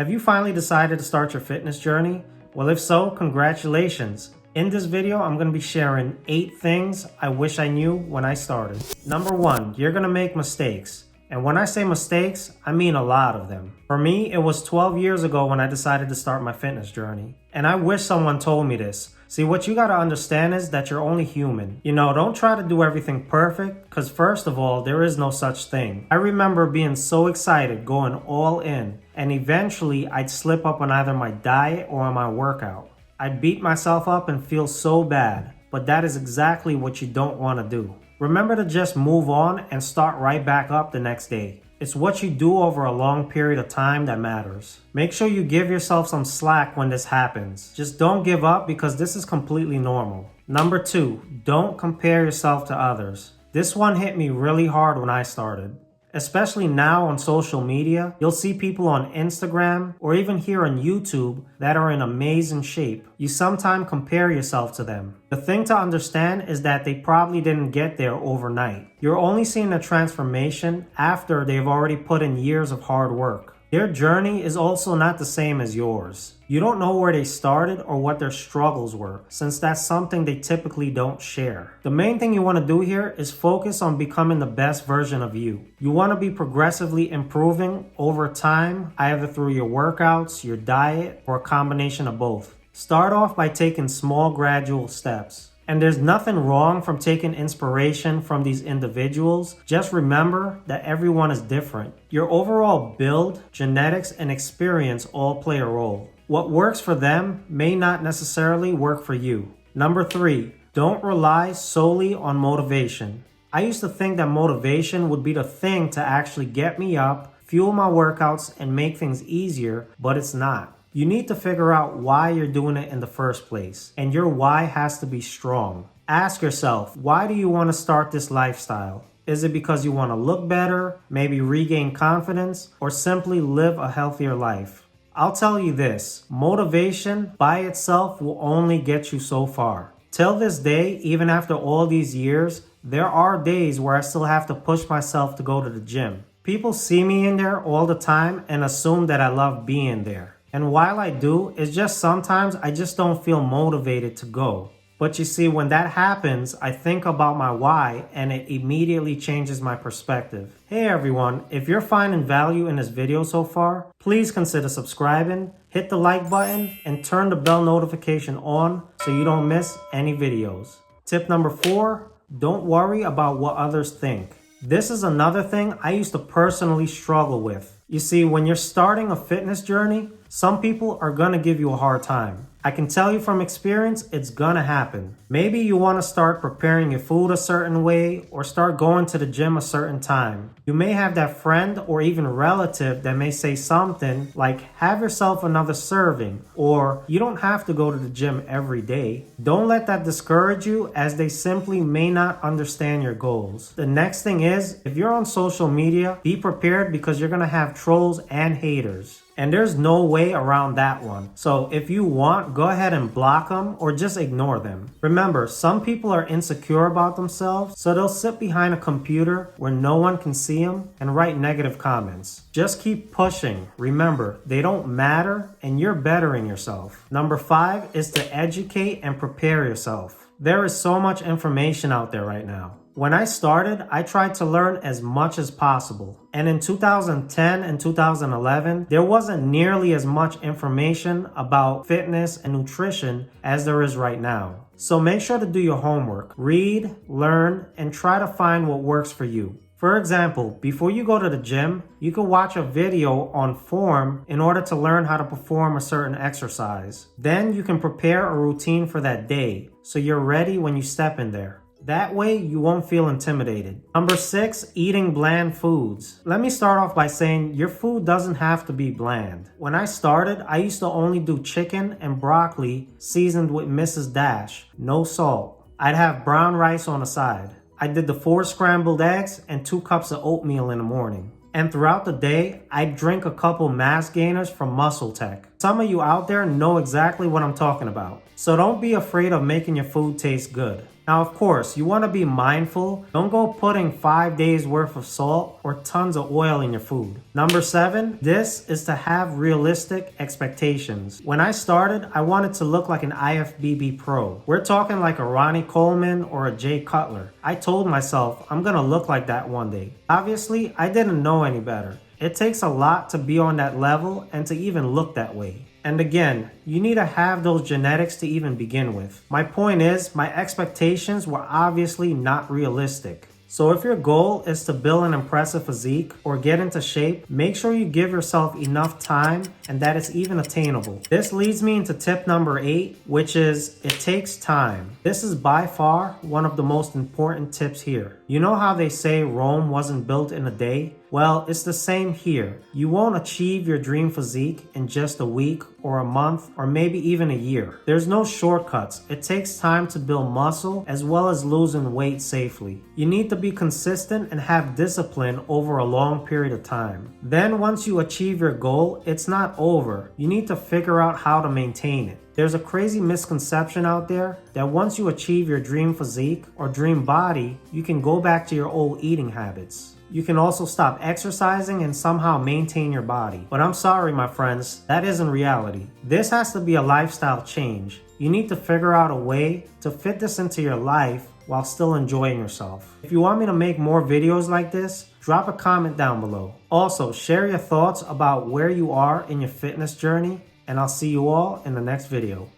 Have you finally decided to start your fitness journey? Well, if so, congratulations. In this video, I'm going to be sharing 8 things I wish I knew when I started. Number 1, you're going to make mistakes. And when I say mistakes, I mean a lot of them. For me, it was 12 years ago when I decided to start my fitness journey. And I wish someone told me this. See, what you gotta understand is that you're only human. Don't try to do everything perfect, because first of all, there is no such thing. I remember being so excited, going all in, and eventually I'd slip up on either my diet or on my workout. I'd beat myself up and feel so bad, but that is exactly what you don't want to do. Remember to just move on and start right back up the next day. It's what you do over a long period of time that matters. Make sure you give yourself some slack when this happens. Just don't give up because this is completely normal. Number 2, don't compare yourself to others. This one hit me really hard when I started. Especially now on social media, you'll see people on Instagram or even here on YouTube that are in amazing shape. You sometimes compare yourself to them. The thing to understand is that they probably didn't get there overnight. You're only seeing a transformation after they've already put in years of hard work. Their journey is also not the same as yours. You don't know where they started or what their struggles were, since that's something they typically don't share. The main thing you want to do here is focus on becoming the best version of you. You want to be progressively improving over time, either through your workouts, your diet, or a combination of both. Start off by taking small, gradual steps. And there's nothing wrong from taking inspiration from these individuals. Just remember that everyone is different. Your overall build, genetics, and experience all play a role. What works for them may not necessarily work for you. Number 3, don't rely solely on motivation. I used to think that motivation would be the thing to actually get me up, fuel my workouts, and make things easier, but it's not. You need to figure out why you're doing it in the first place, and your why has to be strong. Ask yourself, why do you want to start this lifestyle? Is it because you want to look better, maybe regain confidence, or simply live a healthier life? I'll tell you this, motivation by itself will only get you so far. Till this day, even after all these years, there are days where I still have to push myself to go to the gym. People see me in there all the time and assume that I love being there. And while I do, it's just sometimes I just don't feel motivated to go. But you see, when that happens, I think about my why and it immediately changes my perspective. Hey everyone, if you're finding value in this video so far, please consider subscribing, hit the like button, and turn the bell notification on so you don't miss any videos. Tip number 4, don't worry about what others think. This is another thing I used to personally struggle with. You see, when you're starting a fitness journey, some people are gonna give you a hard time. I can tell you from experience, it's gonna happen. Maybe you wanna start preparing your food a certain way or start going to the gym a certain time. You may have that friend or even relative that may say something like, have yourself another serving, or you don't have to go to the gym every day. Don't let that discourage you, as they simply may not understand your goals. The next thing is, if you're on social media, be prepared because you're gonna have trolls and haters. And there's no way around that one. So if you want, go ahead and block them or just ignore them. Remember, some people are insecure about themselves, so they'll sit behind a computer where no one can see them and write negative comments. Just keep pushing. Remember, they don't matter and you're bettering yourself. Number 5 is to educate and prepare yourself. There is so much information out there right now. When I started, I tried to learn as much as possible. And in 2010 and 2011, there wasn't nearly as much information about fitness and nutrition as there is right now. So make sure to do your homework. Read, learn, and try to find what works for you. For example, before you go to the gym, you can watch a video on form in order to learn how to perform a certain exercise. Then you can prepare a routine for that day, so you're ready when you step in there. That way, you won't feel intimidated. Number 6, eating bland foods. Let me start off by saying your food doesn't have to be bland. When I started, I used to only do chicken and broccoli seasoned with Mrs. Dash, no salt. I'd have brown rice on the side. I did the 4 scrambled eggs and 2 cups of oatmeal in the morning. And throughout the day, I'd drink a couple mass gainers from Muscle Tech. Some of you out there know exactly what I'm talking about. So don't be afraid of making your food taste good. Now, of course, you want to be mindful. Don't go putting 5 days worth of salt or tons of oil in your food. Number 7, this is to have realistic expectations. When I started, I wanted to look like an IFBB pro. We're talking like a Ronnie Coleman or a Jay Cutler. I told myself I'm gonna look like that one day. Obviously, I didn't know any better. It takes a lot to be on that level and to even look that way. And again, you need to have those genetics to even begin with. My point is, my expectations were obviously not realistic. So if your goal is to build an impressive physique or get into shape, make sure you give yourself enough time and that it's even attainable. This leads me into tip number 8, which is it takes time. This is by far one of the most important tips here. You know how they say Rome wasn't built in a day? Well, it's the same here. You won't achieve your dream physique in just a week or a month or maybe even a year. There's no shortcuts. It takes time to build muscle as well as losing weight safely. You need to be consistent and have discipline over a long period of time. Then once you achieve your goal, it's not over. You need to figure out how to maintain it. There's a crazy misconception out there that once you achieve your dream physique or dream body, you can go back to your old eating habits. You can also stop exercising and somehow maintain your body. But I'm sorry, my friends, that isn't reality. This has to be a lifestyle change. You need to figure out a way to fit this into your life while still enjoying yourself. If you want me to make more videos like this, drop a comment down below. Also, share your thoughts about where you are in your fitness journey, and I'll see you all in the next video.